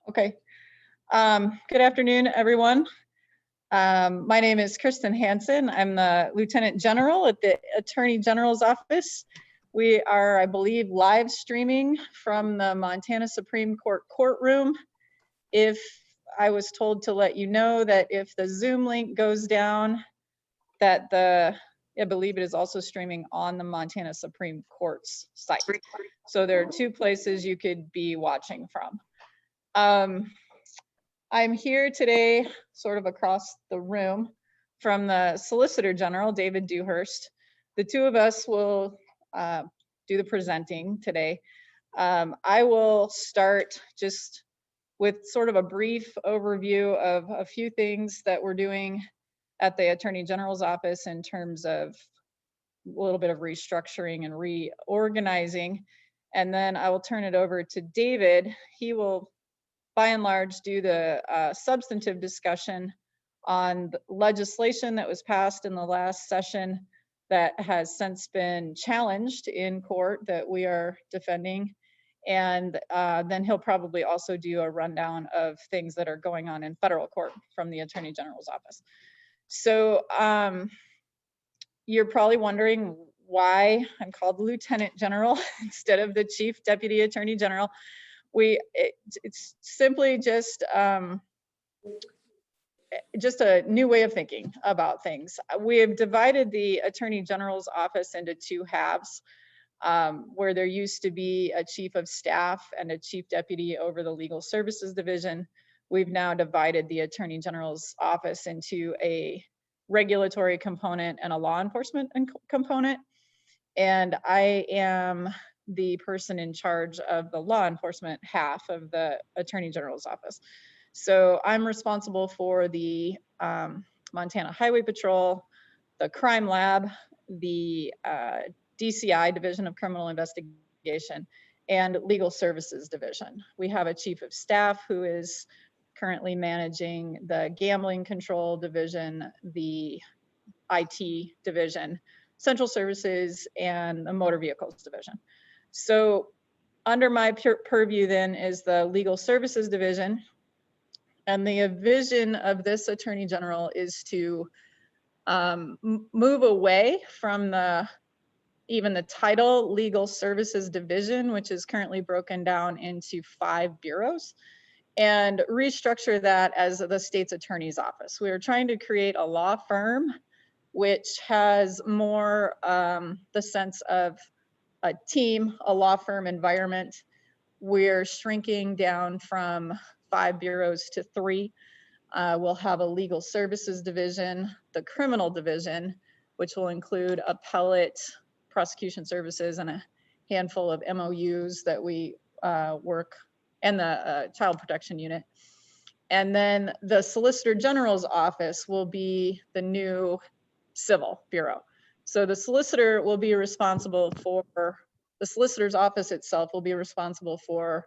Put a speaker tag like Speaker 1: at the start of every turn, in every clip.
Speaker 1: Okay. Good afternoon, everyone. My name is Kristen Hansen. I'm the Lieutenant General at the Attorney General's office. We are, I believe, live streaming from the Montana Supreme Court courtroom. If I was told to let you know that if the Zoom link goes down, that I believe it is also streaming on the Montana Supreme Court's site. So there are two places you could be watching from. I'm here today, sort of across the room, from the Solicitor General, David Dewhurst. The two of us will do the presenting today. I will start just with sort of a brief overview of a few things that we're doing at the Attorney General's office in terms of a little bit of restructuring and reorganizing. And then I will turn it over to David. He will, by and large, do the substantive discussion on the legislation that was passed in the last session that has since been challenged in court that we are defending. And then he'll probably also do a rundown of things that are going on in federal court from the Attorney General's office. So you're probably wondering why I'm called the Lieutenant General instead of the Chief Deputy Attorney General. It's simply just a new way of thinking about things. We have divided the Attorney General's office into two halves, where there used to be a Chief of Staff and a Chief Deputy over the Legal Services Division. We've now divided the Attorney General's office into a regulatory component and a law enforcement component. And I am the person in charge of the law enforcement half of the Attorney General's office. So I'm responsible for the Montana Highway Patrol, the Crime Lab, the DCI, Division of Criminal Investigation, and Legal Services Division. We have a Chief of Staff who is currently managing the Gambling Control Division, the IT Division, Central Services, and the Motor Vehicles Division. So under my purview then is the Legal Services Division. And the vision of this Attorney General is to move away from even the title Legal Services Division, which is currently broken down into 5 bureaus, and restructure that as the state's attorney's office. We are trying to create a law firm which has more the sense of a team, a law firm environment. We're shrinking down from 5 bureaus to 3. We'll have a Legal Services Division, the Criminal Division, which will include appellate prosecution services and a handful of MOUs that we work, and the Child Protection Unit. And then the Solicitor General's office will be the new Civil Bureau. So the solicitor will be responsible for, the solicitor's office itself will be responsible for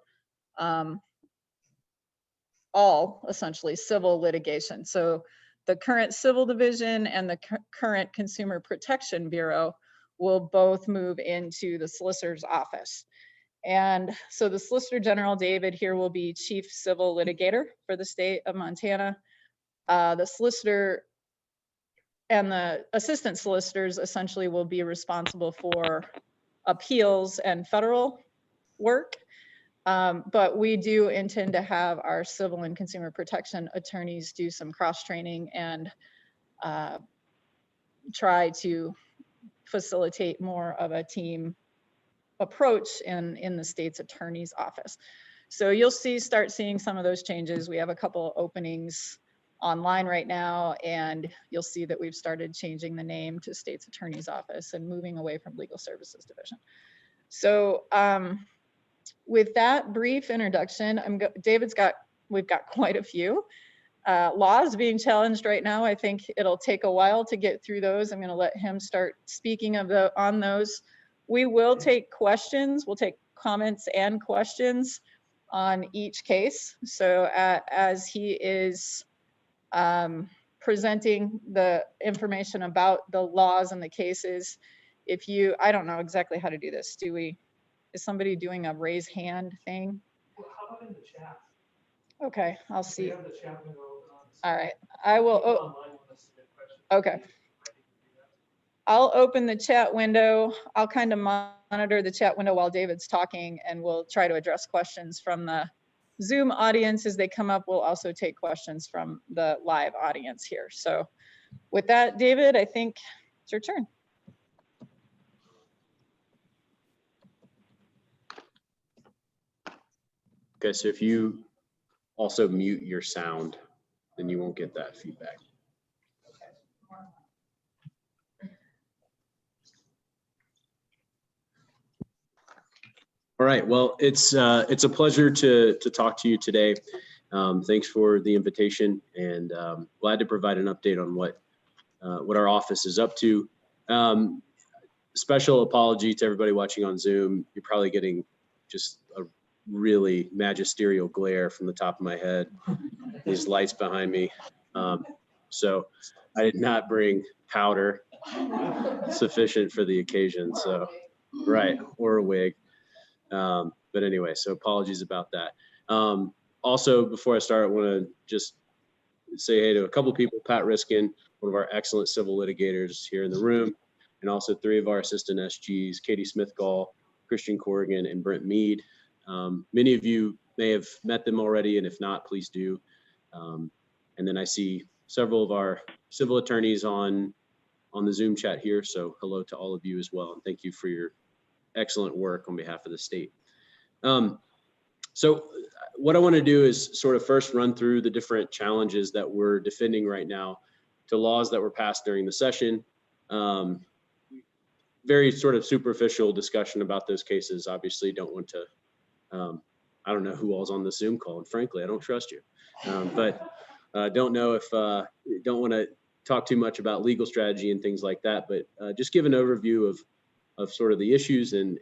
Speaker 1: all, essentially, civil litigation. So the current Civil Division and the current Consumer Protection Bureau will both move into the solicitor's office. And so the Solicitor General, David, here will be Chief Civil Litigator for the state of Montana. The solicitor and the assistant solicitors essentially will be responsible for appeals and federal work. But we do intend to have our civil and consumer protection attorneys do some cross-training and try to facilitate more of a team approach in the state's attorney's office. So you'll start seeing some of those changes. We have a couple openings online right now, and you'll see that we've started changing the name to State's Attorney's Office and moving away from Legal Services Division. So with that brief introduction, we've got quite a few laws being challenged right now. I think it'll take a while to get through those. I'm going to let him start speaking on those. We will take questions. We'll take comments and questions on each case. So as he is presenting the information about the laws and the cases, I don't know exactly how to do this. Is somebody doing a raise hand thing?
Speaker 2: How about in the chat?
Speaker 1: Okay, I'll see. All right, I will. Okay. I'll open the chat window. I'll kind of monitor the chat window while David's talking, and we'll try to address questions from the Zoom audience as they come up. We'll also take questions from the live audience here. So with that, David, I think it's your turn.
Speaker 2: Okay, so if you also mute your sound, then you won't get that feedback. All right, well, it's a pleasure to talk to you today. Thanks for the invitation, and glad to provide an update on what our office is up to. Special apology to everybody watching on Zoom. You're probably getting just a really magisterial glare from the top of my head. These lights behind me. So I did not bring powder sufficient for the occasion. So, right, or a wig. But anyway, so apologies about that. Also, before I start, I want to just say hey to a couple people, Pat Riskin, one of our excellent civil litigators here in the room, and also 3 of our assistant SGs, Katie Smith-Gall, Christian Corrigan, and Brent Mead. Many of you may have met them already, and if not, please do. And then I see several of our civil attorneys on the Zoom chat here, so hello to all of you as well, and thank you for your excellent work on behalf of the state. So what I want to do is sort of first run through the different challenges that we're defending right now to laws that were passed during the session. Very sort of superficial discussion about those cases. Obviously don't want to, I don't know who all's on the Zoom call, and frankly, I don't trust you. But don't know if, don't want to talk too much about legal strategy and things like that, but just give an overview of sort of the issues and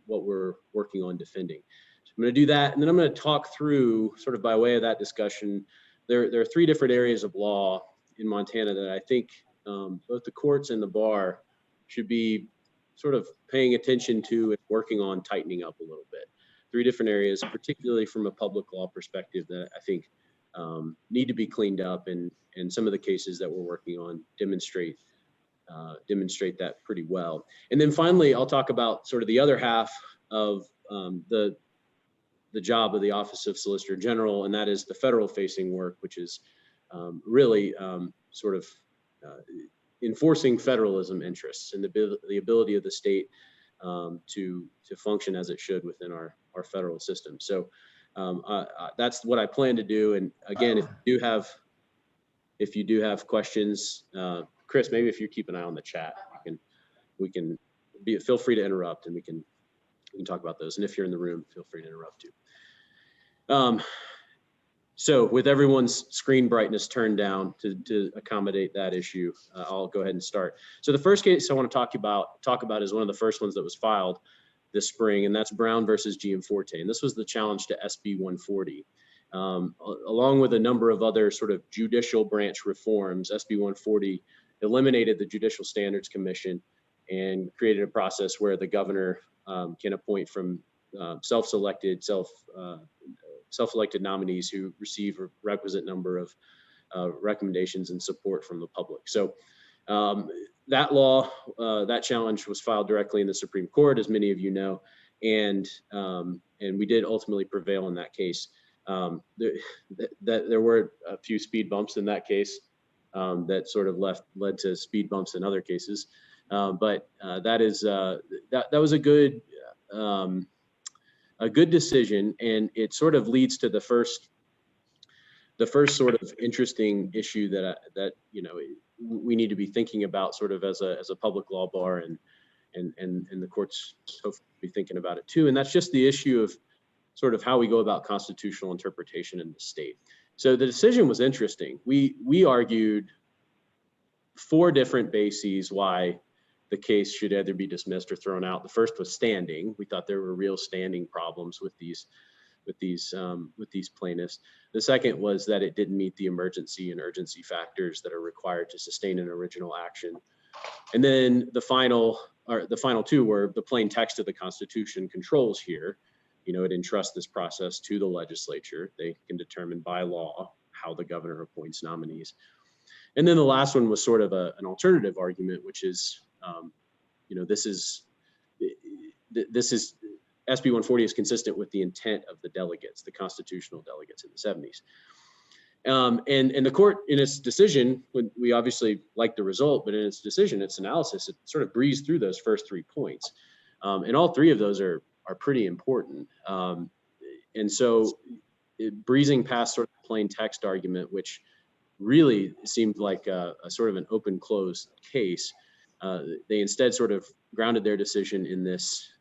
Speaker 2: what we're working on defending. So I'm going to do that, and then I'm going to talk through sort of by way of that discussion. There are 3 different areas of law in Montana that I think both the courts and the bar should be sort of paying attention to and working on tightening up a little bit. 3 different areas, particularly from a public law perspective, that I think need to be cleaned up, and some of the cases that we're working on demonstrate that pretty well. And then finally, I'll talk about sort of the other half of the job of the Office of Solicitor General, and that is the federal facing work, which is really sort of enforcing federalism interests and the ability of the state to function as it should within our federal system. So that's what I plan to do. And again, if you do have questions, Chris, maybe if you keep an eye on the chat, we can feel free to interrupt, and we can talk about those. And if you're in the room, feel free to interrupt too. So with everyone's screen brightness turned down to accommodate that issue, I'll go ahead and start. So the first case I want to talk about is one of the first ones that was filed this spring, and that's Brown versus Gm Forte. And this was the challenge to SB 140. Along with a number of other sort of judicial branch reforms, SB 140 eliminated the Judicial Standards Commission and created a process where the governor can appoint from self-elected nominees who receive a requisite number of recommendations and support from the public. So that law, that challenge was filed directly in the Supreme Court, as many of you know, and we did ultimately prevail in that case. There were a few speed bumps in that case that sort of led to speed bumps in other cases, but that was a good decision, and it sort of leads to the first sort of interesting issue that you know we need to be thinking about sort of as a public law bar, and the courts hopefully be thinking about it too, and that's just the issue of sort of how we go about constitutional interpretation in the state. So the decision was interesting. We argued 4 different bases why the case should either be dismissed or thrown out. The first was standing. We thought there were real standing problems with these plaintiffs. The second was that it didn't meet the emergency and urgency factors that are required to sustain an original action. And then the final 2 were the plain text of the Constitution controls here. it entrusts this process to the legislature. They can determine by law how the governor appoints nominees. And then the last one was sort of an alternative argument, which is, this is SB 140 is consistent with the intent of the delegates, the constitutional delegates in the 70s. And the court, in its decision, when we obviously like the result, but in its decision, its analysis, it sort of breezed through those first 3 points. And all 3 of those are pretty important. And so breezing past sort of the plain text argument, which really seemed like a sort of an open closed case, they instead sort of grounded their decision in this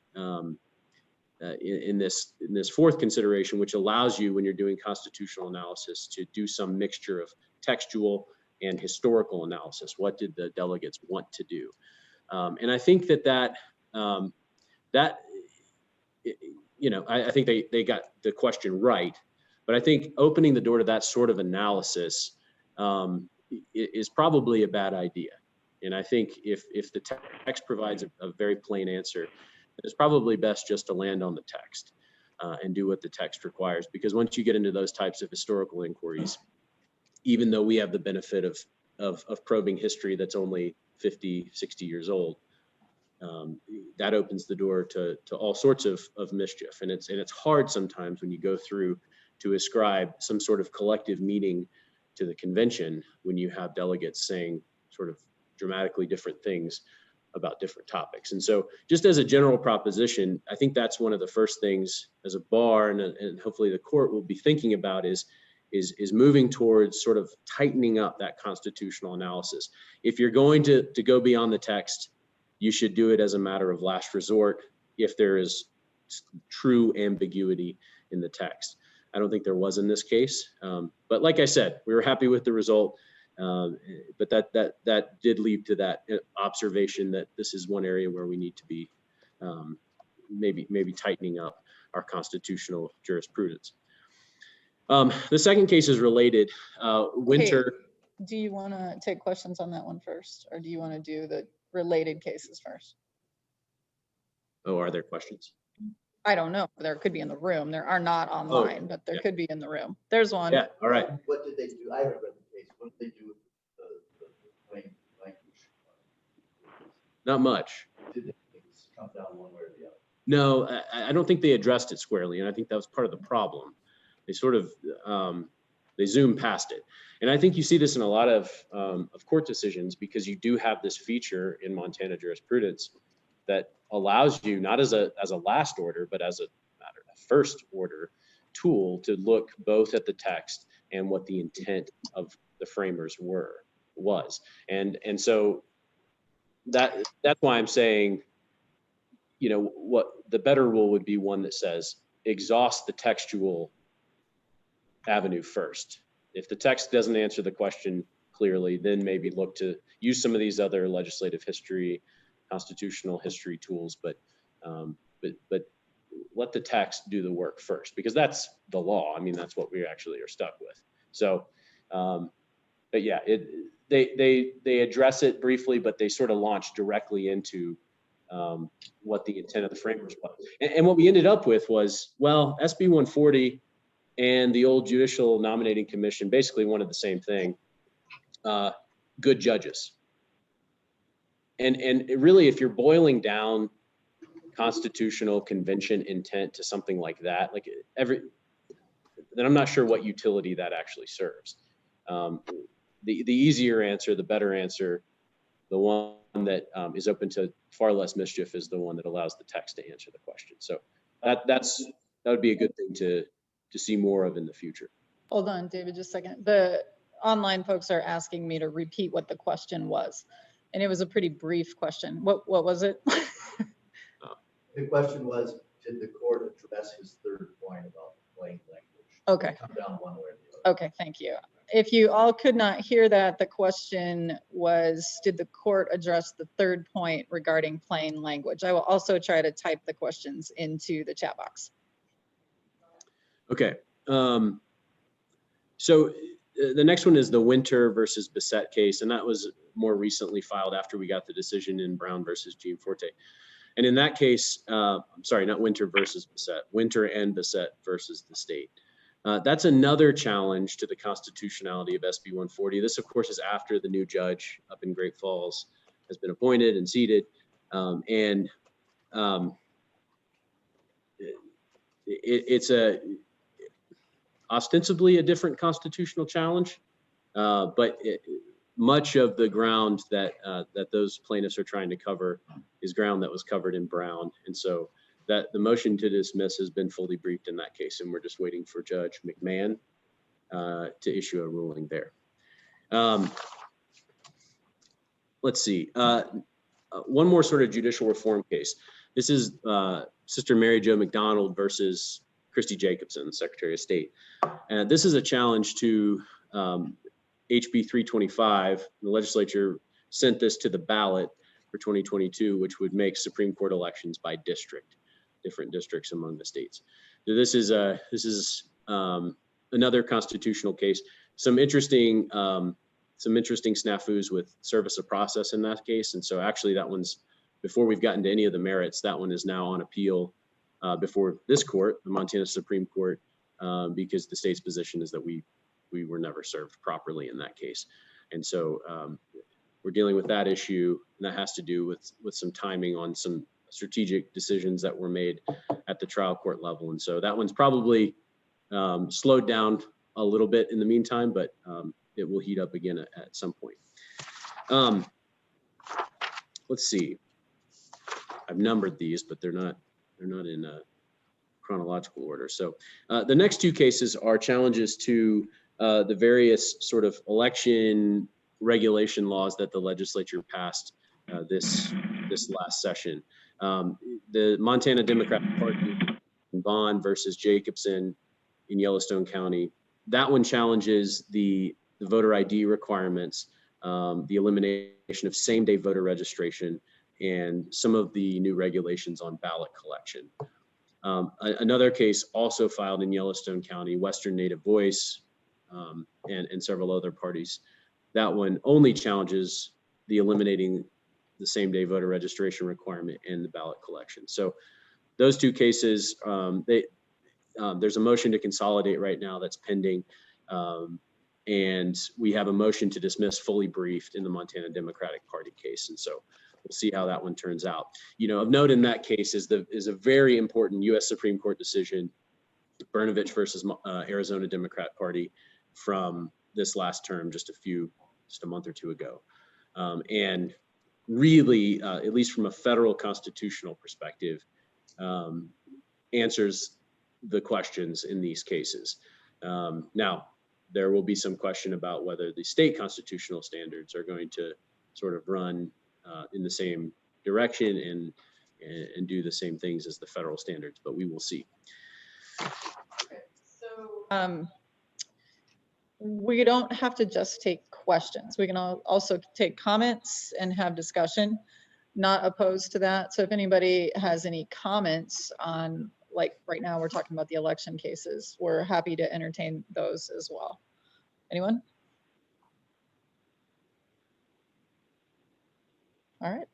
Speaker 2: in this fourth consideration, which allows you, when you're doing constitutional analysis, to do some mixture of textual and historical analysis. What did the delegates want to do? And I think I think they got the question right, but I think opening the door to that sort of analysis is probably a bad idea. And I think if the text provides a very plain answer, it's probably best just to land on the text and do what the text requires. Because once you get into those types of historical inquiries, even though we have the benefit of probing history that's only 50, 60 years old, that opens the door to all sorts of mischief. And it's hard sometimes when you go through to ascribe some sort of collective meaning to the convention when you have delegates saying sort of dramatically different things about different topics. And so just as a general proposition, I think that's one of the first things as a bar, and hopefully the court will be thinking about is moving towards sort of tightening up that constitutional analysis. If you're going to go beyond the text, you should do it as a matter of last resort if there is true ambiguity in the text. I don't think there was in this case, but like I said, we were happy with the result. But that did lead to that observation that this is one area where we need to be maybe tightening up our constitutional jurisprudence. The second case is related. Winter.
Speaker 1: Hey, do you want to take questions on that one first, or do you want to do the related cases first?
Speaker 2: Oh, are there questions?
Speaker 1: I don't know. There could be in the room. There are not online, but there could be in the room. There's one.
Speaker 2: Yeah. All right.
Speaker 3: What did they do? I haven't read the case. What did they do with the plain language?
Speaker 2: Not much.
Speaker 3: Did they come down one way or the other?
Speaker 2: No, I don't think they addressed it squarely, and I think that was part of the problem. They sort of they zoomed past it, and I think you see this in a lot of court decisions, because you do have this feature in Montana jurisprudence that allows you, not as a last order, but as a first order tool, to look both at the text and what the intent of the framers was. And so that's why I'm saying, what the better rule would be one that says exhaust the textual avenue first. If the text doesn't answer the question clearly, then maybe look to use some of these other legislative history, constitutional history tools, but let the text do the work first, because that's the law. I mean, that's what we actually are stuck with. So, but yeah, they address it briefly, but they sort of launch directly into what the intent of the framers was. And what we ended up with was, well, SB 140 and the old Judicial Nominating Commission basically wanted the same thing, good judges. And really, if you're boiling down constitutional convention intent to something like that, then I'm not sure what utility that actually serves. The easier answer, the better answer, the one that is open to far less mischief, is the one that allows the text to answer the question. So that would be a good thing to see more of in the future.
Speaker 1: Hold on, David, just a second. The online folks are asking me to repeat what the question was, and it was a pretty brief question. What was it?
Speaker 3: The question was, did the court address his third point about the plain language?
Speaker 1: Okay.
Speaker 3: Come down one way or the other.
Speaker 1: Okay, thank you. If you all could not hear that, the question was, did the court address the third point regarding plain language? I will also try to type the questions into the chat box.
Speaker 2: Okay. So the next one is the Winter versus Bessette case, and that was more recently filed after we got the decision in Brown versus Gm Forte. And in that case, I'm sorry, not Winter versus Bessette, Winter and Bessette versus the state. That's another challenge to the constitutionality of SB 140. This, of course, is after the new judge up in Great Falls has been appointed and seated. It's ostensibly a different constitutional challenge, but much of the ground that those plaintiffs are trying to cover is ground that was covered in Brown. And so that the motion to dismiss has been fully briefed in that case, and we're just waiting for Judge McMahon to issue a ruling there. Let's see. One more sort of judicial reform case. This is Sister Mary Jo McDonald versus Christy Jacobson, Secretary of State. And this is a challenge to HB 325. The legislature sent this to the ballot for 2022, which would make Supreme Court elections by district, different districts among the states. So this is another constitutional case. Some interesting snafus with service of process in that case. And so actually that one's, before we've gotten to any of the merits, that one is now on appeal before this court, the Montana Supreme Court, because the state's position is that we were never served properly in that case. And so we're dealing with that issue, and that has to do with some timing on some strategic decisions that were made at the trial court level. And so that one's probably slowed down a little bit in the meantime, but it will heat up again at some point. Let's see. I've numbered these, but they're not in chronological order. So the next two cases are challenges to the various sort of election regulation laws that the legislature passed this last session. The Montana Democratic Party in Vaughn versus Jacobson in Yellowstone County. That one challenges the voter ID requirements, the elimination of same-day voter registration, and some of the new regulations on ballot collection. Another case also filed in Yellowstone County, Western Native Voice, and several other parties. That one only challenges the eliminating the same-day voter registration requirement and the ballot collection. So those two cases, there's a motion to consolidate right now that's pending. And we have a motion to dismiss fully briefed in the Montana Democratic Party case. And so we'll see how that one turns out. Of note in that case is a very important U.S. Supreme Court decision, Brnovich versus Arizona Democrat Party from this last term, just a month or two ago. And really, at least from a federal constitutional perspective, answers the questions in these cases. Now, there will be some question about whether the state constitutional standards are going to sort of run in the same direction and do the same things as the federal standards, but we will see.
Speaker 1: So we don't have to just take questions. We can also take comments and have discussion, not opposed to that. So if anybody has any comments on, like right now we're talking about the election cases, we're happy to entertain those as well. Anyone? All right.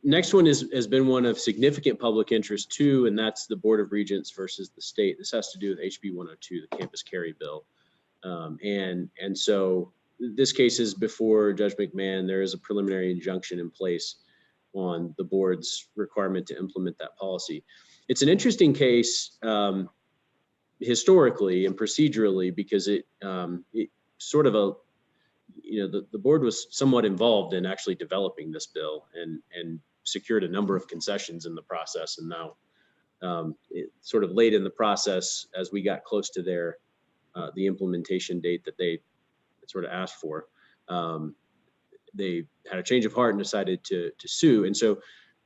Speaker 2: Next one has been one of significant public interest too, and that's the Board of Regents versus the state. This has to do with HB 102, the campus carry bill. And so this case is before Judge McMahon. There is a preliminary injunction in place on the board's requirement to implement that policy. It's an interesting case historically and procedurally because it sort of the board was somewhat involved in actually developing this bill and secured a number of concessions in the process. And now it sort of late in the process, as we got close to the implementation date that they sort of asked for, they had a change of heart and decided to sue. And so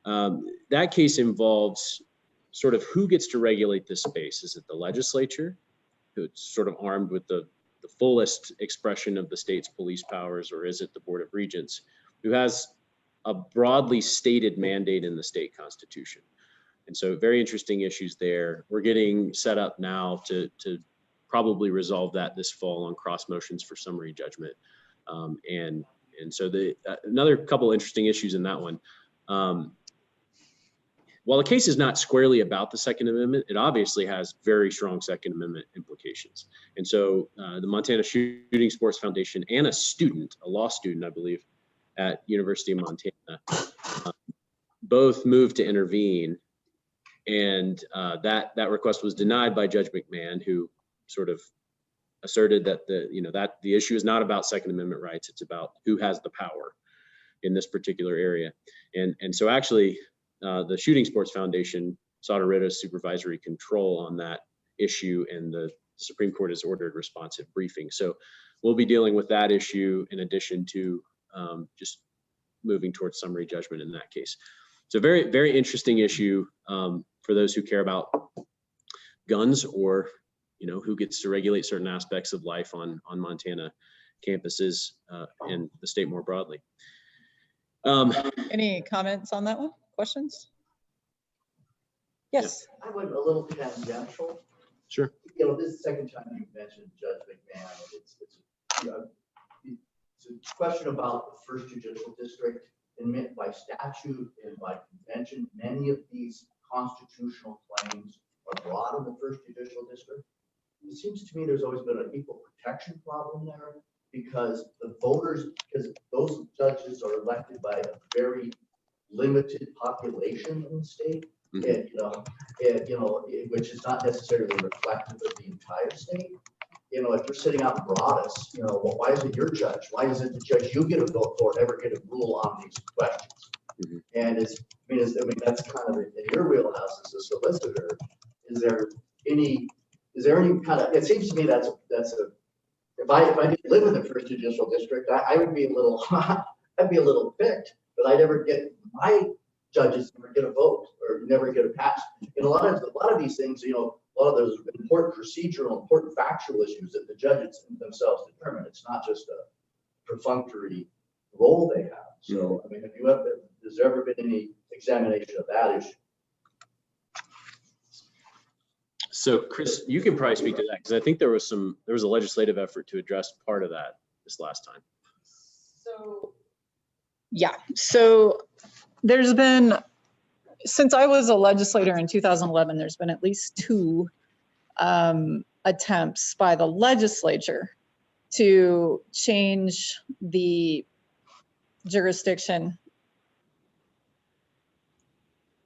Speaker 2: that case involves sort of who gets to regulate this space. Is it the legislature, who's sort of armed with the fullest expression of the state's police powers, or is it the Board of Regents, who has a broadly stated mandate in the state constitution? And so very interesting issues there. We're getting set up now to probably resolve that this fall on cross motions for summary judgment. And And so another couple interesting issues in that one. While the case is not squarely about the Second Amendment, it obviously has very strong Second Amendment implications. And so the Montana Shooting Sports Foundation and a law student, I believe, at University of Montana, both moved to intervene. And that request was denied by Judge McMahon, who sort of asserted that the issue is not about Second Amendment rights, it's about who has the power in this particular area. And so actually, the Shooting Sports Foundation sought a writ of supervisory control on that issue, and the Supreme Court has ordered responsive briefing. So we'll be dealing with that issue in addition to just moving towards summary judgment in that case. So very, very interesting issue for those who care about guns, or who gets to regulate certain aspects of life on Montana campuses and the state more broadly.
Speaker 1: Any comments on that one? Questions? Yes.
Speaker 3: I went a little tangential.
Speaker 2: Sure.
Speaker 3: This is the second time you've mentioned Judge McMahon. It's a question about the first judicial district, and by statute and by convention, many of these constitutional claims are brought in the first judicial district. It seems to me there's always been an equal protection problem there, because those judges are elected by a very limited population in the state, which is not necessarily reflective of the entire state. If you're sitting out in Broadus, well, why isn't your judge? Why isn't the judge you get a vote for ever get a rule on these questions? And that's kind of in your wheelhouse as a solicitor. Is there any kind of? It seems to me that's a. If I didn't live in the first judicial district, I would be a little. I'd be a little picked, but I never get my judges never get a vote or never get a pass. And a lot of these things, a lot of those important procedural, important factual issues that the judges themselves determine. It's not just a perfunctory role they have. So, has there ever been any examination of that issue?
Speaker 2: So, Chris, you can probably speak to that, because I think there was a legislative effort to address part of that this last time.
Speaker 1: So there's been, since I was a legislator in 2011, there's been at least 2 attempts by the legislature to change the jurisdiction,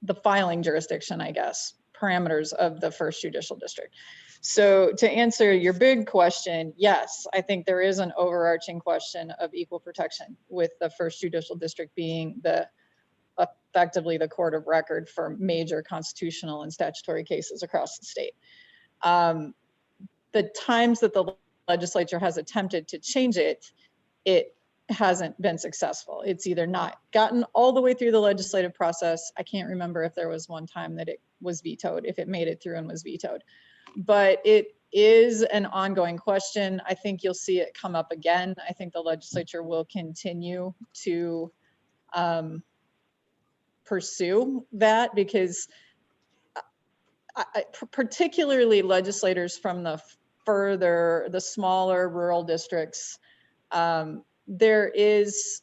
Speaker 1: the filing jurisdiction, I guess, parameters of the first judicial district. So to answer your big question, yes, I think there is an overarching question of equal protection, with the first judicial district being effectively the court of record for major constitutional and statutory cases across the state. The times that the legislature has attempted to change it, it hasn't been successful. It's either not gotten all the way through the legislative process. I can't remember if there was one time that it was vetoed, if it made it through and was vetoed. But it is an ongoing question. I think you'll see it come up again. I think the legislature will continue to pursue that, because particularly legislators from the smaller rural districts, there is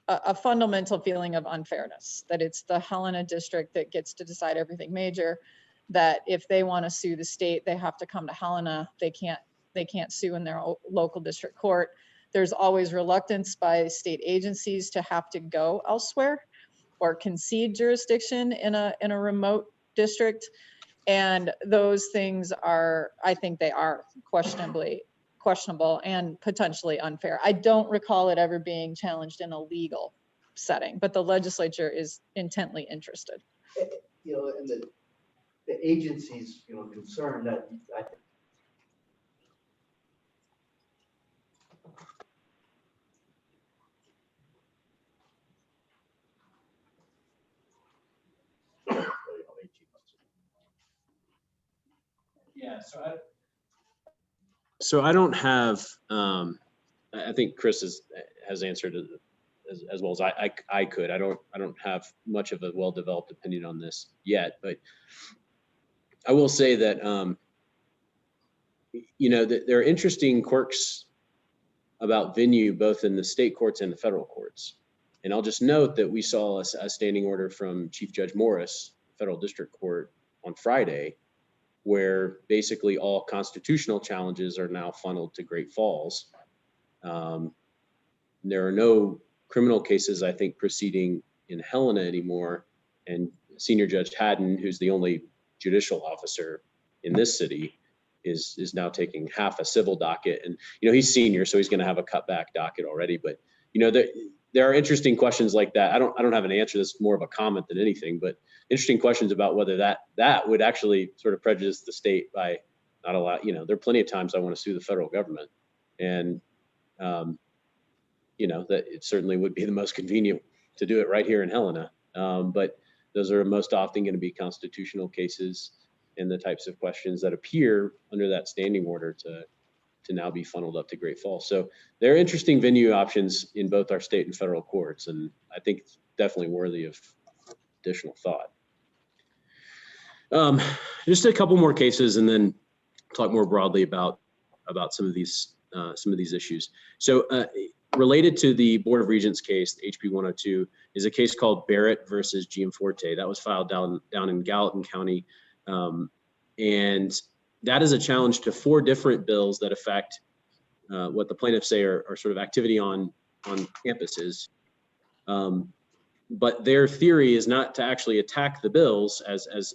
Speaker 1: a fundamental feeling of unfairness, that it's the Helena district that gets to decide everything major, that if they want to sue the state, they have to come to Helena. They can't sue in their local district court. There's always reluctance by state agencies to have to go elsewhere or concede jurisdiction in a remote district. And those things are, I think they are questionable and potentially unfair. I don't recall it ever being challenged in a legal setting, but the legislature is intently interested.
Speaker 3: And the agency's, concern that I think.
Speaker 2: Yeah, so I don't have, I think Chris has answered it as well as I could. I don't have much of a well-developed opinion on this yet, but I will say that, that there are interesting quirks about venue, both in the state courts and the federal courts. And I'll just note that we saw a standing order from Chief Judge Morris, Federal District Court, on Friday, where basically all constitutional challenges are now funneled to Great Falls. There are no criminal cases, I think, proceeding in Helena anymore. And Senior Judge Haddon, who's the only judicial officer in this city, is now taking half a civil docket. And, he's senior, so he's going to have a cutback docket already. But, there are interesting questions like that. I don't have an answer. This is more of a comment than anything, but interesting questions about whether that would actually sort of prejudice the state by not allow, there are plenty of times I want to sue the federal government. And, that it certainly would be the most convenient to do it right here in Helena. But those are most often going to be constitutional cases and the types of questions that appear under that standing order to now be funneled up to Great Falls. So there are interesting venue options in both our state and federal courts, and I think it's definitely worthy of additional thought. Just a couple more cases, and then talk more broadly about some of these issues. So related to the Board of Regents case, HB 102, is a case called Barrett versus Gm Forte. That was filed down in Gallatin County. And that is a challenge to 4 different bills that affect what the plaintiffs say are sort of activity on campuses. But their theory is not to actually attack the bills as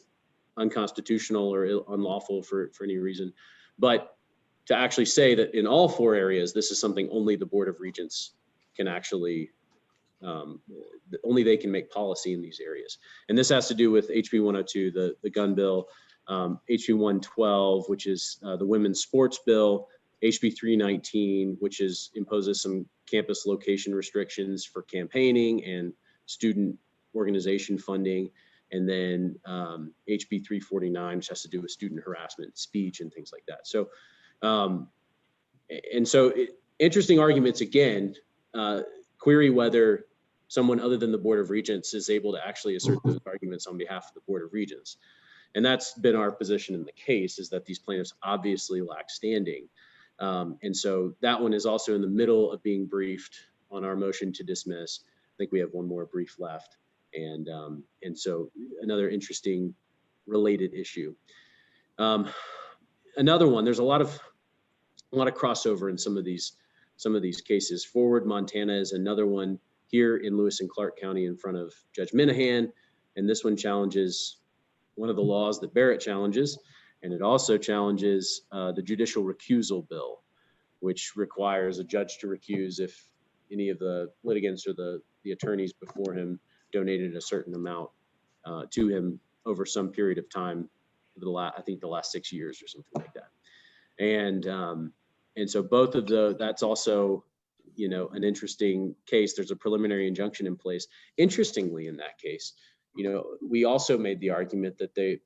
Speaker 2: unconstitutional or unlawful for any reason, but to actually say that in all 4 areas, this is something only the Board of Regents can actually, only they can make policy in these areas. And this has to do with HB 102, the gun bill, HB 112, which is the women's sports bill, HB 319, which imposes some campus location restrictions for campaigning and student organization funding, and then HB 349, which has to do with student harassment, speech, and things like that. So, interesting arguments again. Query whether someone other than the Board of Regents is able to actually assert those arguments on behalf of the Board of Regents. And that's been our position in the case, is that these plaintiffs obviously lack standing. And so that one is also in the middle of being briefed on our motion to dismiss. I think we have one more brief left. And so another interesting related issue. Another one, there's a lot of crossover in some of these cases. Forward, Montana is another one here in Lewis and Clark County in front of Judge Minahan. And this one challenges one of the laws that Barrett challenges, and it also challenges the Judicial Recusal bill, which requires a judge to recuse if any of the litigants or the attorneys before him donated a certain amount to him over some period of time, I think the last 6 years or something like that. And so both of that's also, an interesting case. There's a preliminary injunction in place. Interestingly, in that case, we also made the argument that the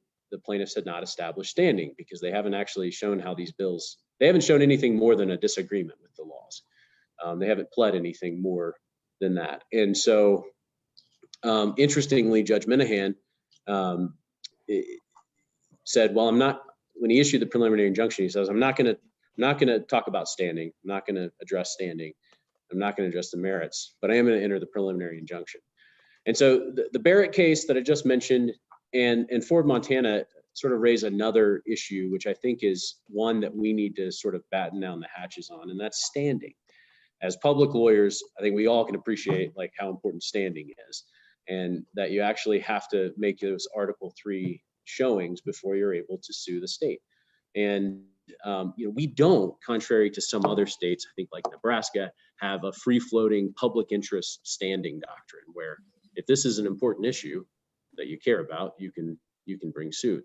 Speaker 2: plaintiffs had not established standing because they haven't actually shown how these bills, they haven't shown anything more than a disagreement with the laws. They haven't pled anything more than that. And so, interestingly, Judge Minahan said, well, when he issued the preliminary injunction, he says, I'm not going to talk about standing. I'm not going to address standing. I'm not going to address the merits, but I am going to enter the preliminary injunction. And so the Barrett case that I just mentioned and Ford, Montana sort of raise another issue, which I think is one that we need to sort of batten down the hatches on, and that's standing. As public lawyers, I think we all can appreciate like how important standing is, and that you actually have to make those Article 3 showings before you're able to sue the state. And we don't, contrary to some other states, I think like Nebraska, have a free-floating public interest standing doctrine where if this is an important issue that you care about, you can bring suit.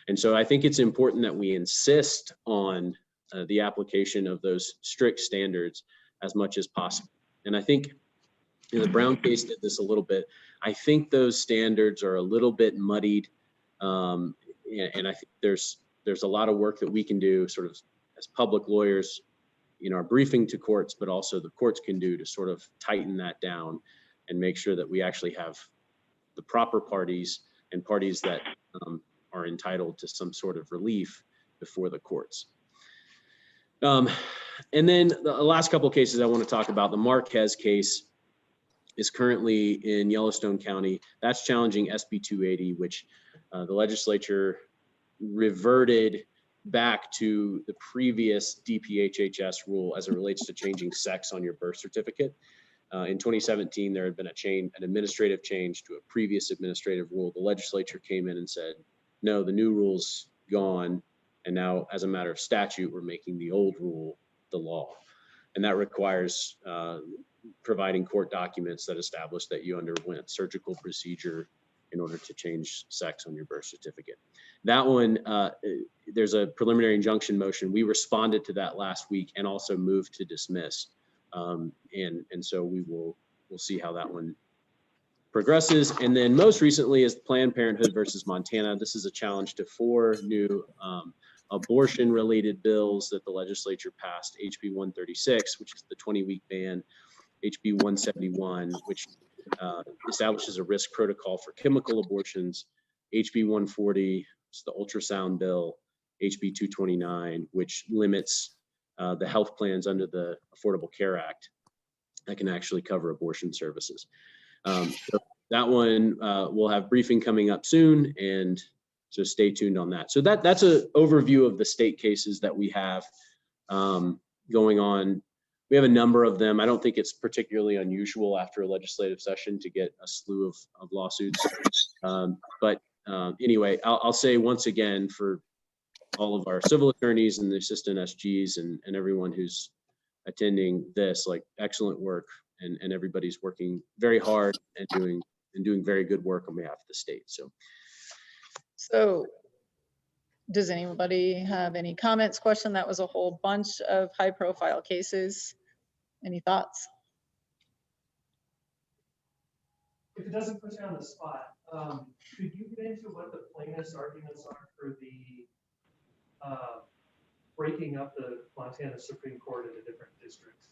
Speaker 2: And so I think it's important that we insist on the application of those strict standards as much as possible. And I think the Brown case did this a little bit. I think those standards are a little bit muddied. And I think there's a lot of work that we can do sort of as public lawyers in our briefing to courts, but also the courts can do to sort of tighten that down and make sure that we actually have the proper parties and parties that are entitled to some sort of relief before the courts. And then the last couple of cases I want to talk about, the Marquez case is currently in Yellowstone County. That's challenging SB 280, which the legislature reverted back to the previous DPHHS rule as it relates to changing sex on your birth certificate. In 2017, there had been an administrative change to a previous administrative rule. The legislature came in and said, no, the new rule's gone. And now, as a matter of statute, we're making the old rule the law. And that requires providing court documents that establish that you underwent surgical procedure in order to change sex on your birth certificate. That one, there's a preliminary injunction motion. We responded to that last week and also moved to dismiss. And so we'll see how that one progresses. And then most recently is Planned Parenthood versus Montana. This is a challenge to 4 new abortion-related bills that the legislature passed: HB 136, which is the 20-week ban; HB 171, which establishes a risk protocol for chemical abortions; HB 140, it's the ultrasound bill; HB 229, which limits the health plans under the Affordable Care Act that can actually cover abortion services. So that one will have briefing coming up soon, and so stay tuned on that. So that's an overview of the state cases that we have going on. We have a number of them. I don't think it's particularly unusual after a legislative session to get a slew of lawsuits. But anyway, I'll say once again, for all of our civil attorneys and the assistant SGs and everyone who's attending this, like, excellent work, and everybody's working very hard and doing very good work on behalf of the state.
Speaker 1: So does anybody have any comments, question? That was a whole bunch of high profile cases. Any thoughts?
Speaker 4: If it doesn't put you on the spot, could you get into what the plaintiff's arguments are for the breaking up the Montana Supreme Court into different districts?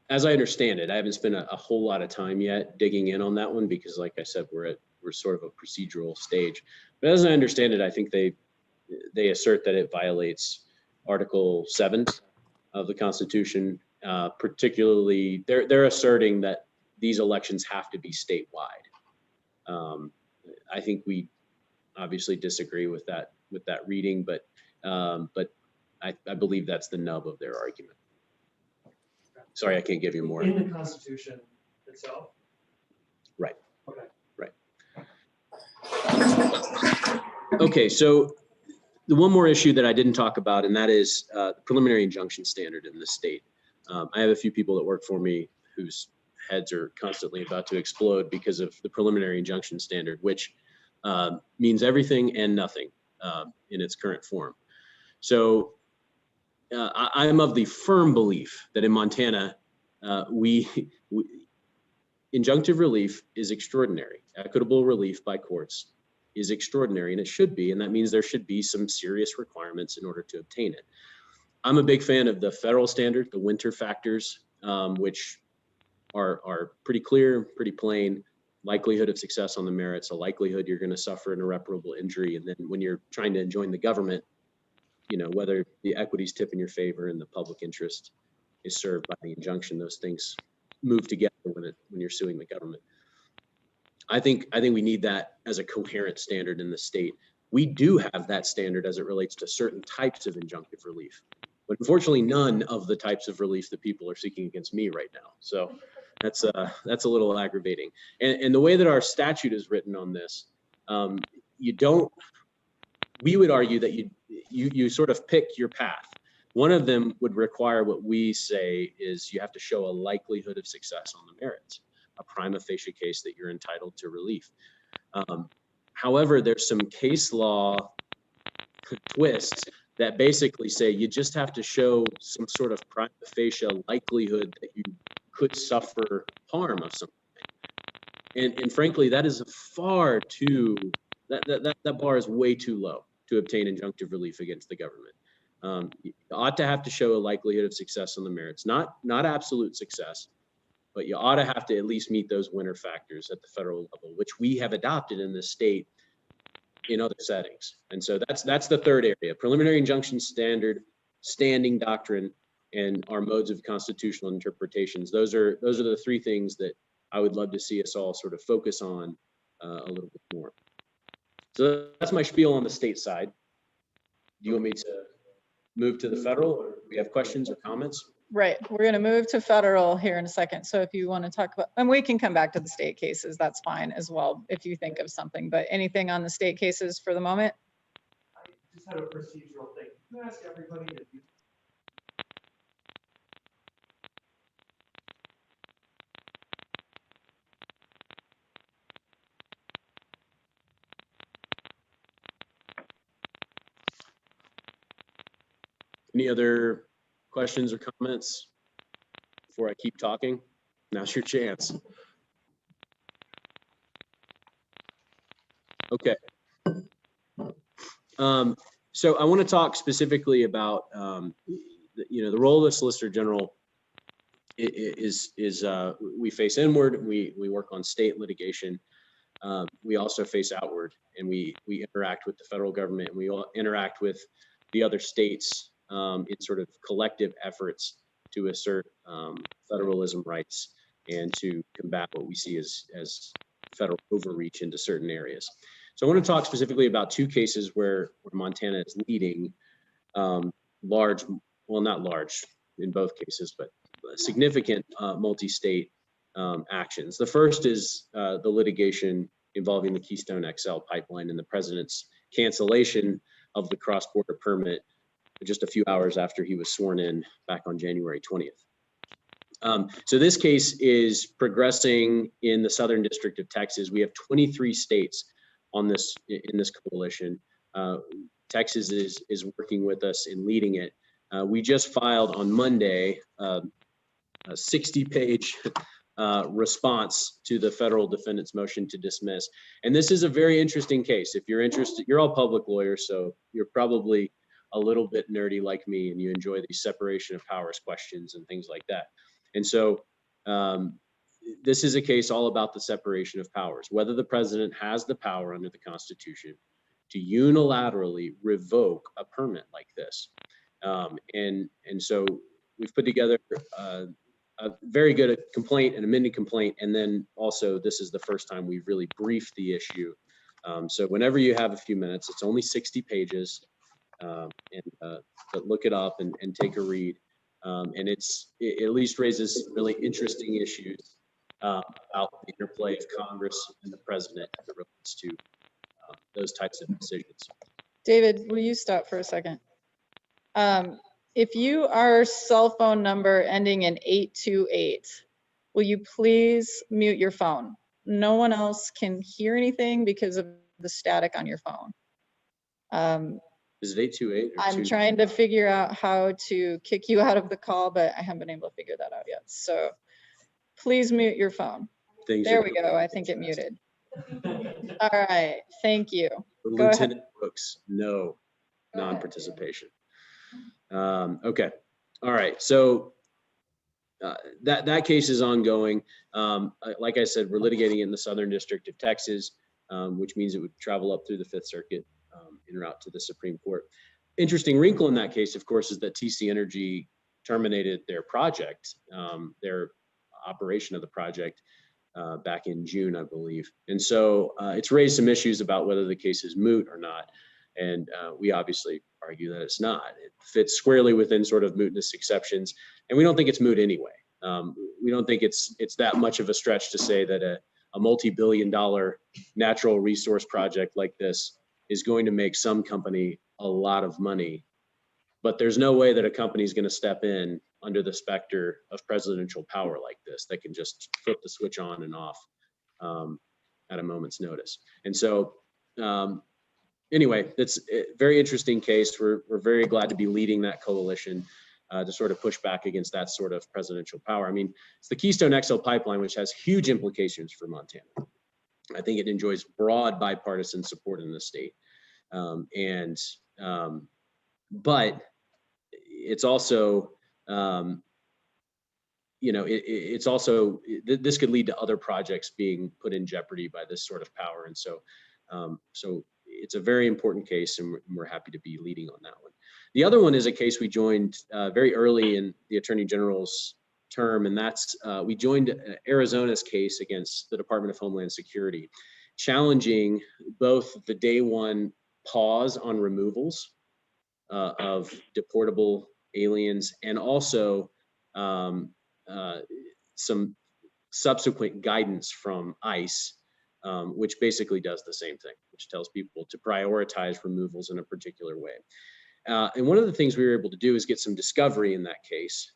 Speaker 2: As I understand it, I haven't spent a whole lot of time yet digging in on that one because, like I said, we're sort of a procedural stage. But as I understand it, I think they assert that it violates Article 7 of the Constitution. Particularly, they're asserting that these elections have to be statewide. I think we obviously disagree with that reading, but I believe that's the nub of their argument. Sorry, I can't give you more.
Speaker 4: In the Constitution itself?
Speaker 2: Right.
Speaker 4: Okay.
Speaker 2: Right. Okay, so the one more issue that I didn't talk about, and that is the preliminary injunction standard in the state. I have a few people that work for me whose heads are constantly about to explode because of the preliminary injunction standard, which means everything and nothing in its current form. So I'm of the firm belief that in Montana, injunctive relief is extraordinary. Equitable relief by courts is extraordinary, and it should be, and that means there should be some serious requirements in order to obtain it. I'm a big fan of the federal standard, the winter factors, which are pretty clear, pretty plain. Likelihood of success on the merits, a likelihood you're going to suffer an irreparable injury, and then when you're trying to enjoin the government, whether the equities tip in your favor and the public interest is served by the injunction, those things move together when you're suing the government. I think we need that as a coherent standard in the state. We do have that standard as it relates to certain types of injunctive relief, but unfortunately none of the types of relief that people are seeking against me right now. So that's a little aggravating. And the way that our statute is written on this, we would argue that you sort of pick your path. One of them would require what we say is you have to show a likelihood of success on the merits, a prima facie case that you're entitled to relief. However, there's some case law twists that basically say you just have to show some sort of prima facie likelihood that you could suffer harm of something. And frankly, that is that bar is way too low to obtain injunctive relief against the government. You ought to have to show a likelihood of success on the merits, not absolute success, but you ought to have to at least meet those winner factors at the federal level, which we have adopted in this state in other settings. And so that's the third area. Preliminary injunction standard standing doctrine and our modes of constitutional interpretations. Those are the three things that I would love to see us all sort of focus on a little bit more. So that's my spiel on the state side. Do you want me to move to the federal, or do we have questions or comments?
Speaker 1: Right, we're gonna move to federal here in a second. So if you want to talk about, and we can come back to the state cases, that's fine as well, if you think of something, but anything on the state cases for the moment?
Speaker 4: I just had a procedural thing. Can you ask everybody to do?
Speaker 2: Any other questions or comments before I keep talking? Now's your chance. Okay. So I want to talk specifically about, the role of the Solicitor General is we face inward, we work on state litigation. We also face outward, and we interact with the federal government, and we all interact with the other states in sort of collective efforts to assert federalism rights and to combat what we see as federal overreach into certain areas. So I want to talk specifically about two cases where Montana is leading large, well, not large in both cases, but significant multi-state actions. The first is the litigation involving the Keystone XL Pipeline and the president's cancellation of the cross-border permit just a few hours after he was sworn in back on January 20th. So this case is progressing in the Southern District of Texas. We have 23 states on this in this coalition. Texas is working with us in leading it. We just filed on Monday a 60-page response to the federal defendant's motion to dismiss. And this is a very interesting case. If you're interested, you're all public lawyers, so you're probably a little bit nerdy like me, and you enjoy these separation of powers questions and things like that. And so this is a case all about the separation of powers, whether the president has the power under the Constitution to unilaterally revoke a permit like this. And so we've put together a very good complaint, an amended complaint, and then also this is the first time we've really briefed the issue. So whenever you have a few minutes, it's only 60 pages, but look it up and take a read. And it at least raises really interesting issues about the interplay of Congress and the president as it relates to those types of decisions.
Speaker 1: David, will you stop for a second? If you are cell phone number ending in 828, will you please mute your phone? No one else can hear anything because of the static on your phone.
Speaker 2: Is it 828?
Speaker 1: I'm trying to figure out how to kick you out of the call, but I haven't been able to figure that out yet. So please mute your phone. There we go. I think it muted. All right. Thank you.
Speaker 2: Lieutenant Brooks, no non-participation. Okay. All right. So that case is ongoing. Like I said, we're litigating in the Southern District of Texas, which means it would travel up through the Fifth Circuit en route to the Supreme Court. Interesting wrinkle in that case, of course, is that TC Energy terminated their project, their operation of the project back in June, I believe. And so it's raised some issues about whether the case is moot or not. And we obviously argue that it's not. It fits squarely within sort of mootness exceptions. And we don't think it's moot anyway. We don't think it's that much of a stretch to say that a multi-billion-dollar natural resource project like this is going to make some company a lot of money. But there's no way that a company is going to step in under the specter of presidential power like this that can just flip the switch on and off at a moment's notice. And so anyway, it's a very interesting case. We're very glad to be leading that coalition to sort of push back against that sort of presidential power. I mean, it's the Keystone XL Pipeline, which has huge implications for Montana. I think it enjoys broad bipartisan support in the state. But it's also, it's also, this could lead to other projects being put in jeopardy by this sort of power. And so, so it's a very important case, and we're happy to be leading on that one. The other one is a case we joined very early in the Attorney General's term, and that's we joined Arizona's case against the Department of Homeland Security, challenging both the day one pause on removals of deportable aliens and also some subsequent guidance from ICE, which basically does the same thing, which tells people to prioritize removals in a particular way. And one of the things we were able to do is get some discovery in that case,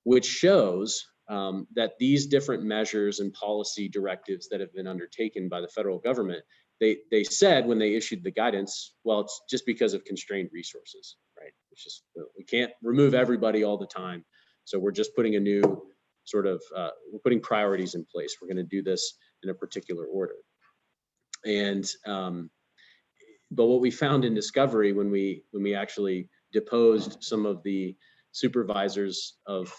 Speaker 2: which shows that these different measures and policy directives that have been undertaken by the federal government, they said when they issued the guidance, well, it's just because of constrained resources, right? It's just, we can't remove everybody all the time. So we're just putting a new sort of, we're putting priorities in place. We're going to do this in a particular order. And, but what we found in discovery when we actually deposed some of the supervisors of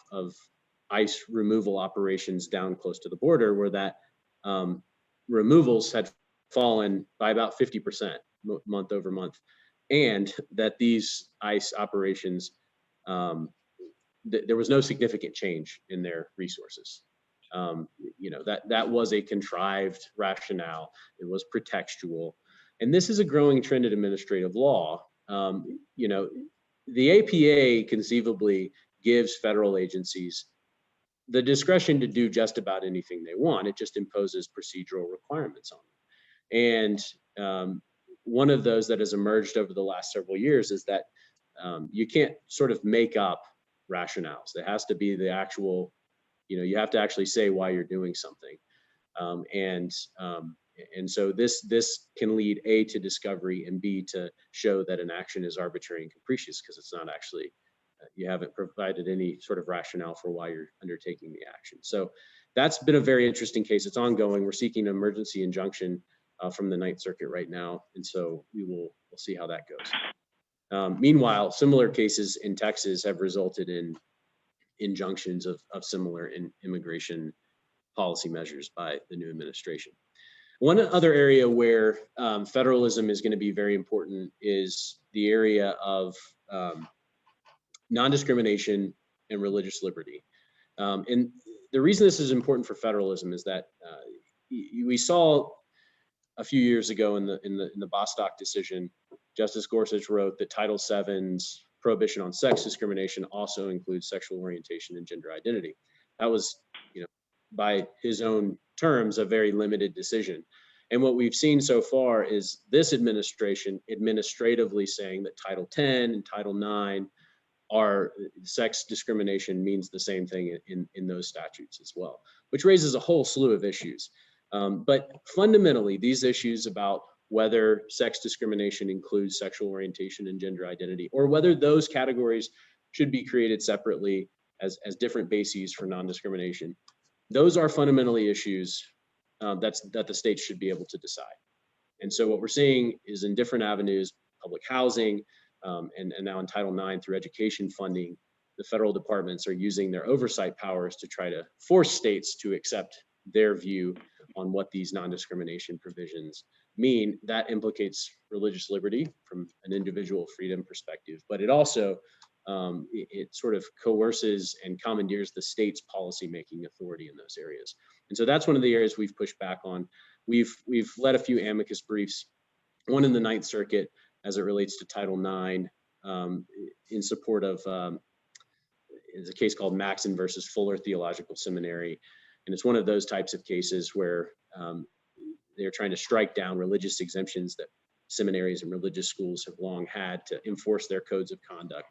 Speaker 2: ICE removal operations down close to the border were that removals had fallen by about 50% month over month, and that these ICE operations, there was no significant change in their resources. You know, that was a contrived rationale. It was pretextual. And this is a growing trend in administrative law. You know, the APA conceivably gives federal agencies the discretion to do just about anything they want. It just imposes procedural requirements on them. And one of those that has emerged over the last several years is that you can't sort of make up rationales. There has to be the actual, you know, you have to actually say why you're doing something. And so this can lead A, to discovery, and B, to show that an action is arbitrary and capricious because it's not actually, you haven't provided any sort of rationale for why you're undertaking the action. So that's been a very interesting case. It's ongoing. We're seeking an emergency injunction from the Ninth Circuit right now. And so we'll see how that goes. Meanwhile, similar cases in Texas have resulted in injunctions of similar immigration policy measures by the new administration. One other area where federalism is going to be very important is the area of non-discrimination and religious liberty. And the reason this is important for federalism is that we saw a few years ago in the Bostock decision, Justice Gorsuch wrote that Title VII's prohibition on sex discrimination also includes sexual orientation and gender identity. That was, you know, by his own terms, a very limited decision. And what we've seen so far is this administration administratively saying that Title X and Title IX are sex discrimination means the same thing in those statutes as well, which raises a whole slew of issues. But fundamentally, these issues about whether sex discrimination includes sexual orientation and gender identity, or whether those categories should be created separately as different bases for non-discrimination, those are fundamentally issues that the states should be able to decide. And so what we're seeing is in different avenues, public housing, and now in Title IX through education funding, the federal departments are using their oversight powers to try to force states to accept their view on what these non-discrimination provisions mean. That implicates religious liberty from an individual freedom perspective, but it also it sort of coerces and commandeers the state's policymaking authority in those areas. And so that's one of the areas we've pushed back on. We've led a few amicus briefs, one in the Ninth Circuit as it relates to Title IX, in support of is a case called Maxin versus Fuller Theological Seminary. And it's one of those types of cases where they're trying to strike down religious exemptions that seminaries and religious schools have long had to enforce their codes of conduct.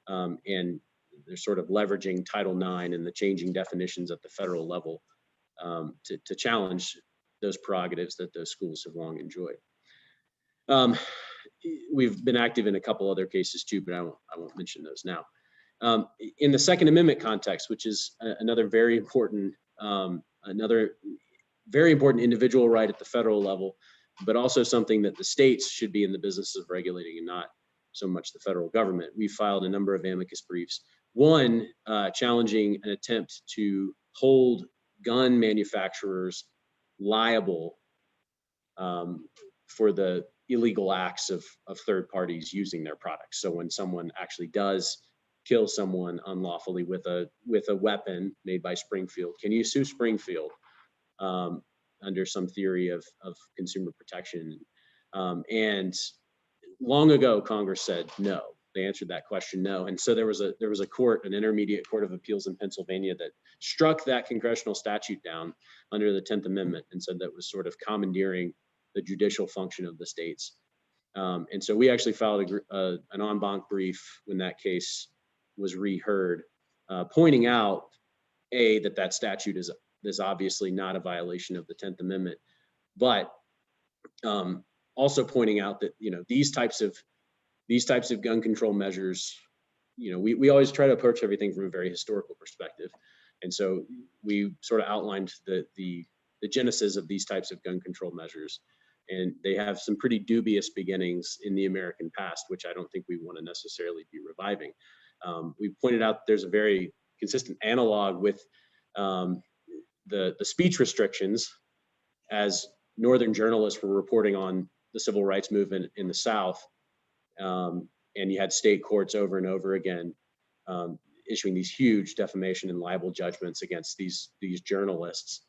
Speaker 2: And they're sort of leveraging Title IX and the changing definitions at the federal level to challenge those prerogatives that those schools have long enjoyed. We've been active in a couple other cases too, but I won't mention those now. In the Second Amendment context, which is another very important individual right at the federal level, but also something that the states should be in the business of regulating and not so much the federal government. We filed a number of amicus briefs. One challenging an attempt to hold gun manufacturers liable for the illegal acts of third parties using their products. So when someone actually does kill someone unlawfully with a weapon made by Springfield, can you sue Springfield under some theory of consumer protection? And long ago, Congress said no. They answered that question no. And so there was a court, an intermediate court of appeals in Pennsylvania, that struck that congressional statute down under the 10th Amendment and said that was sort of commandeering the judicial function of the states. And so we actually filed an en banc brief when that case was reheard, pointing out, that statute is obviously not a violation of the 10th Amendment, but also pointing out that, these types of gun control measures, we always try to approach everything from a very historical perspective. And so we sort of outlined the genesis of these types of gun control measures. And they have some pretty dubious beginnings in the American past, which I don't think we want to necessarily be reviving. We pointed out there's a very consistent analog with the speech restrictions, as Northern journalists were reporting on the civil rights movement in the South. And you had state courts over and over again issuing these huge defamation and libel judgments against these journalists.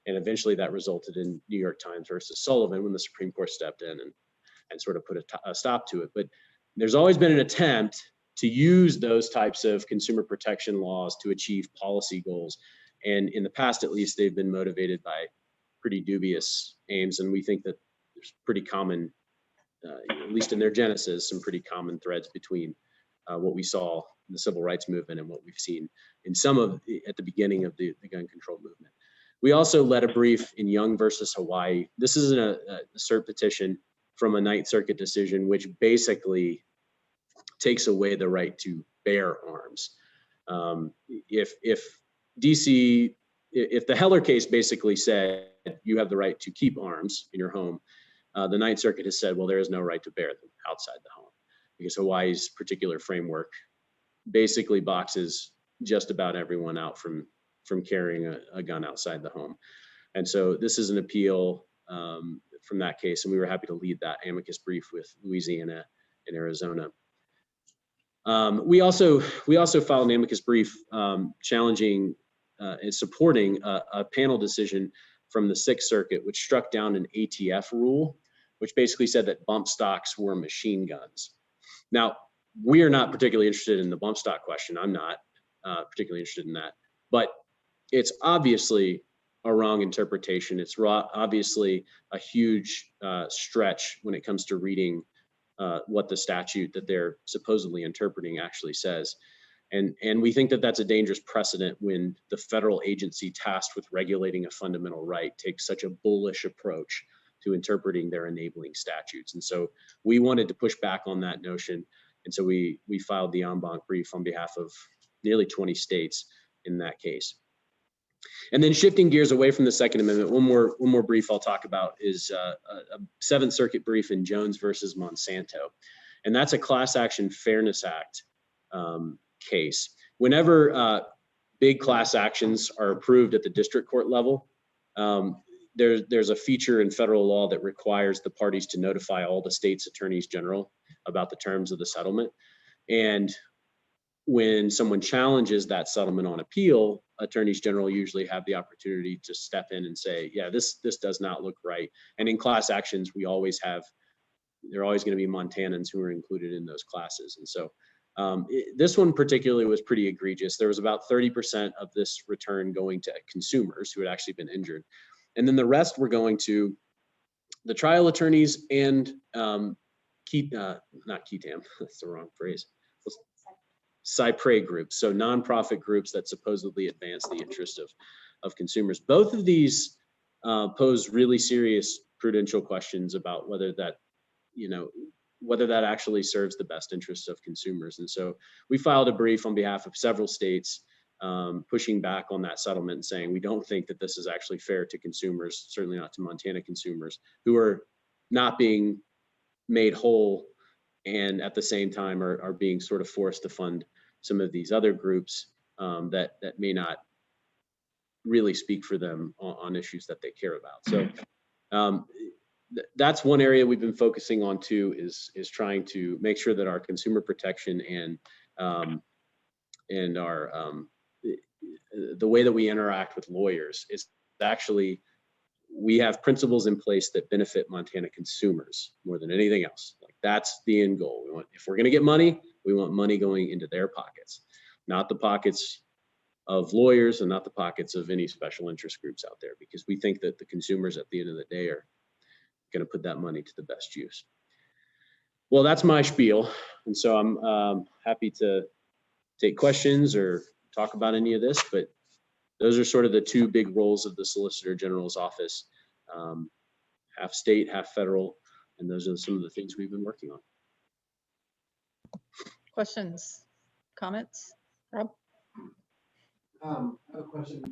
Speaker 2: And eventually that resulted in New York Times versus Sullivan, when the Supreme Court stepped in and sort of put a stop to it. But there's always been an attempt to use those types of consumer protection laws to achieve policy goals. And in the past, at least, they've been motivated by pretty dubious aims. And we think that there's pretty common, at least in their genesis, some pretty common threads between what we saw in the civil rights movement and what we've seen in at the beginning of the gun control movement. We also led a brief in Young versus Hawaii. This is a cert petition from a Ninth Circuit decision, which basically takes away the right to bear arms. If the Heller case basically said you have the right to keep arms in your home, the Ninth Circuit has said, well, there is no right to bear them outside the home, because Hawaii's particular framework basically boxes just about everyone out from carrying a gun outside the home. And so this is an appeal from that case, and we were happy to lead that amicus brief with Louisiana and Arizona. We also filed an amicus brief challenging and supporting a panel decision from the Sixth Circuit, which struck down an ATF rule, which basically said that bump stocks were machine guns. Now, we are not particularly interested in the bump stock question. I'm not particularly interested in that, but it's obviously a wrong interpretation. It's obviously a huge stretch when it comes to reading what the statute that they're supposedly interpreting actually says. And we think that that's a dangerous precedent when the federal agency tasked with regulating a fundamental right takes such a bullish approach to interpreting their enabling statutes. And so we wanted to push back on that notion. And so we filed the en banc brief on behalf of nearly 20 states in that case. And then shifting gears away from the Second Amendment, one more brief I'll talk about is a Seventh Circuit brief in Jones versus Monsanto. And that's a Class Action Fairness Act case. Whenever big class actions are approved at the district court level, there's a feature in federal law that requires the parties to notify all the state's attorneys general about the terms of the settlement. And when someone challenges that settlement on appeal, attorneys general usually have the opportunity to step in and say, yeah, this does not look right. And in class actions, there are always going to be Montanans who are included in those classes. And so this one particularly was pretty egregious. There was about 30% of this return going to consumers who had actually been injured. And then the rest were going to the trial attorneys and not KETAM, that's the wrong phrase. Cypre groups, so nonprofit groups that supposedly advance the interest of consumers. Both of these pose really serious prudential questions about whether that actually serves the best interests of consumers. And so we filed a brief on behalf of several states pushing back on that settlement and saying we don't think that this is actually fair to consumers, certainly not to Montana consumers who are not being made whole and at the same time are being sort of forced to fund some of these other groups that may not really speak for them on issues that they care about. So that's one area we've been focusing on too, is trying to make sure that our consumer protection and our the way that we interact with lawyers is actually, we have principles in place that benefit Montana consumers more than anything else. Like, that's the end goal. We want, if we're going to get money, we want money going into their pockets, not the pockets of lawyers and not the pockets of any special interest groups out there, because we think that the consumers at the end of the day are going to put that money to the best use. Well, that's my spiel. And so I'm happy to take questions or talk about any of this, but those are sort of the two big roles of the Solicitor General's office, half state, half federal. And those are some of the things we've been working on.
Speaker 1: Questions, comments? Rob?
Speaker 5: I have a question.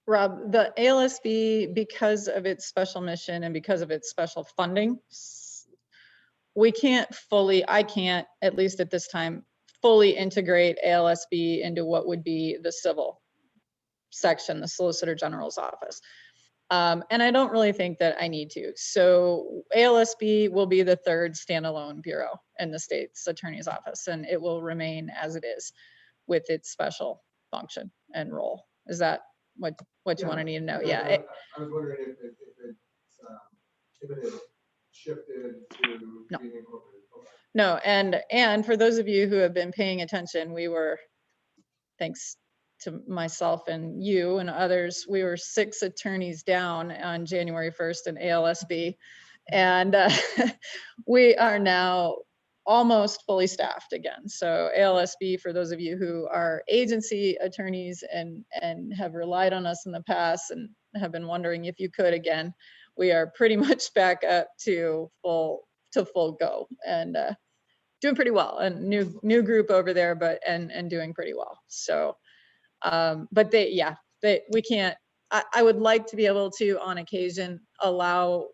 Speaker 1: Rob, the ALSB, because of its special mission and because of its special funding, we can't fully, I can't, at least at this time, fully integrate ALSB into what would be the civil section, the Solicitor General's office. And I don't really think that I need to. So ALSB will be the third standalone bureau in the state's attorney's office, and it will remain as it is with its special function and role. Is that what you want to need to know? Yeah.
Speaker 5: I was wondering if it had shifted to
Speaker 1: No.
Speaker 5: being incorporated. Okay.
Speaker 1: No, and for those of you who have been paying attention, we were, thanks to myself and you and others, we were 6 attorneys down on January 1st in ALSB, and we are now almost fully staffed again. So ALSB, for those of you who are agency attorneys and have relied on us in the past and have been wondering if you could again, we are pretty much back up to full go, and doing pretty well. And new group over there, but and doing pretty well. So but we can't, I would like to be able to on occasion allow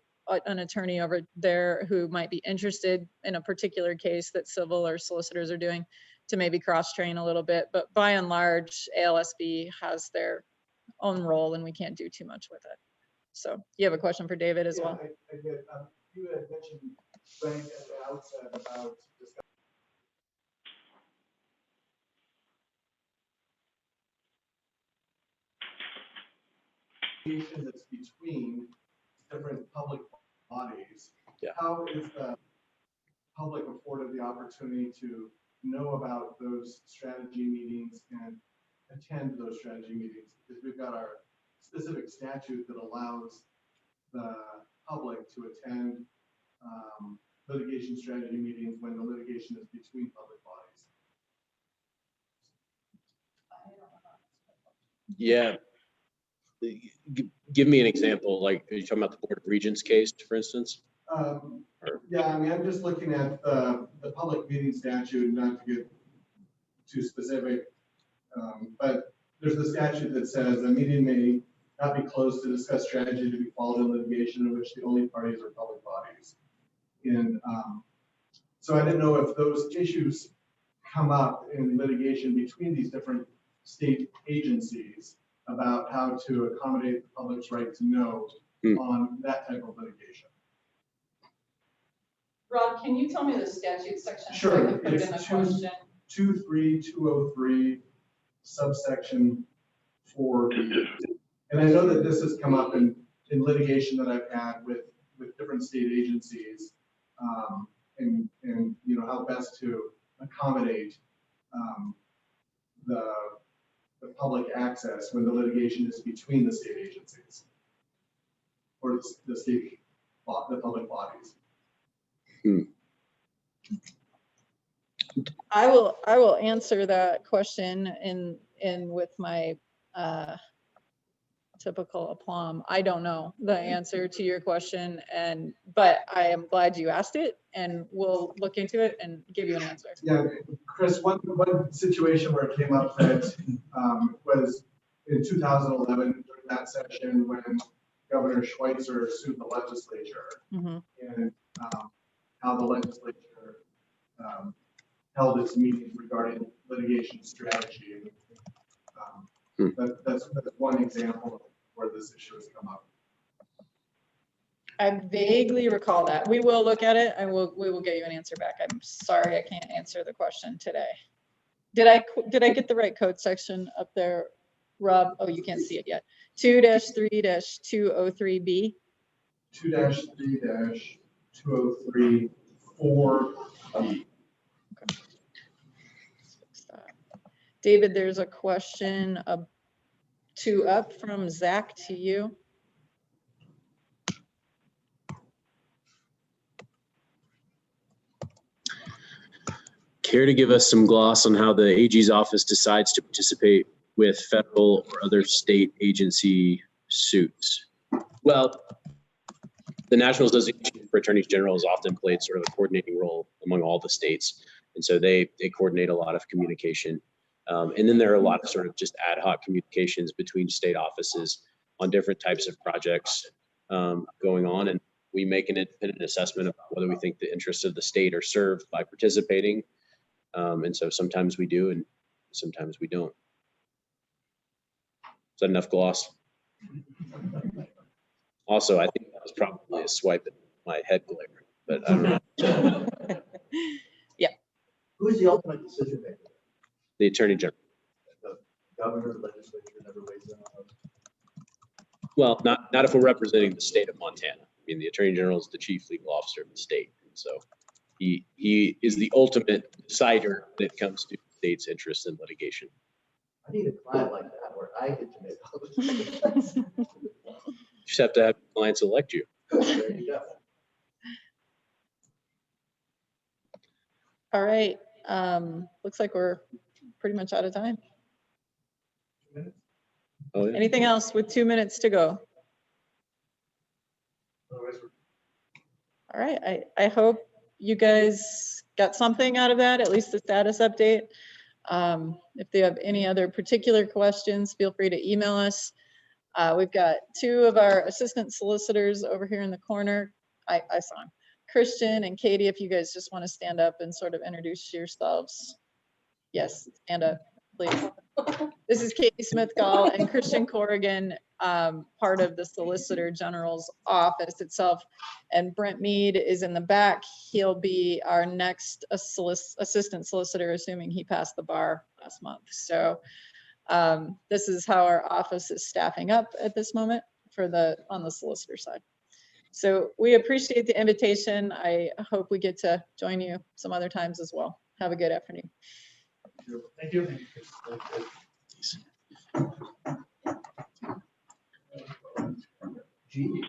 Speaker 1: an attorney over there who might be interested in a particular case that civil or solicitors are doing to maybe cross-train a little bit, but by and large, ALSB has their own role and we can't do too much with it. So you have a question for David as well?
Speaker 5: I did. You had mentioned right at the outset about discussion that's between different public bodies.
Speaker 2: Yeah.
Speaker 5: How is the public afforded the opportunity to know about those strategy meetings and attend those strategy meetings? Because we've got our specific statute that allows the public to attend litigation strategy meetings when the litigation is between public bodies.
Speaker 2: Yeah. Give me an example. Like, are you talking about the Board of Regents case, for instance?
Speaker 5: Yeah, I mean, I'm just looking at the public meeting statute, not to get too specific, but there's the statute that says a meeting may not be closed to discuss strategy to be followed in litigation in which the only parties are public bodies. And so I didn't know if those issues come up in litigation between these different state agencies about how to accommodate the public's right to know on that type of litigation.
Speaker 1: Rob, can you tell me the statute section?
Speaker 5: Sure.
Speaker 1: So I can put it in the
Speaker 5: It's
Speaker 1: question.
Speaker 5: 23203 subsection 4B. And I know that this has come up in litigation that I've had with different state agencies, and you know how best to accommodate the public access when the litigation is between the state agencies or the public bodies.
Speaker 1: I will answer that question in with my typical aplomb. I don't know the answer to your question, but I am glad you asked it, and we'll look into it and give you an answer.
Speaker 5: Yeah, Chris, one situation where it came up that was in 2011 during that session when Governor Schweitzer sued the legislature,
Speaker 1: Mhm.
Speaker 5: and how the legislature held its meetings regarding litigation strategy. That's one example of where this issue has come up.
Speaker 1: I vaguely recall that. We will look at it and we will get you an answer back. I'm sorry I can't answer the question today. Did I get the right code section up there, Rob? Oh, you can't see it yet. 2-3-203B.
Speaker 5: 2-3-203-4B.
Speaker 1: David, there's a question up from Zach to you.
Speaker 2: Care to give us some gloss on how the AG's office decides to participate with federal or other state agency suits? Well, the National Association for Attorneys General has often played sort of a coordinating role among all the states. And so they coordinate a lot of communication. And then there are a lot of sort of just ad hoc communications between state offices on different types of projects going on. And we make an independent assessment of whether we think the interests of the state are served by participating. And so sometimes we do and sometimes we don't. Is that enough gloss? Also, I think that was probably a swipe at my head glare, but I don't know.
Speaker 1: Yeah.
Speaker 3: Who's the ultimate decision maker?
Speaker 2: The Attorney General.
Speaker 3: The governor, the legislature never weighs in on it.
Speaker 2: Well, not if we're representing the state of Montana. I mean, the Attorney General is the chief legal officer of the state. And so he is the ultimate decider when it comes to the state's interest in litigation.
Speaker 3: I need a client like that where I get to make all the decisions.
Speaker 2: You just have to have clients elect you.
Speaker 3: There you go.
Speaker 1: All right. Looks like we're pretty much out of time.
Speaker 2: Oh, yeah.
Speaker 1: Anything else with 2 minutes to go? All right. I hope you guys got something out of that, at least the status update. If they have any other particular questions, feel free to email us. We've got two of our assistant solicitors over here in the corner. I saw them. Christian and Katie, if you guys just want to stand up and sort of introduce yourselves. Yes, stand up, please. This is Katie Smith-Gall and Christian Corrigan, part of the Solicitor General's office itself. And Brent Mead is in the back. He'll be our next assistant solicitor, assuming he passed the bar last month. So this is how our office is staffing up at this moment on the solicitor side. So we appreciate the invitation. I hope we get to join you some other times as well. Have a good afternoon.
Speaker 4: Thank you.
Speaker 3: Gee.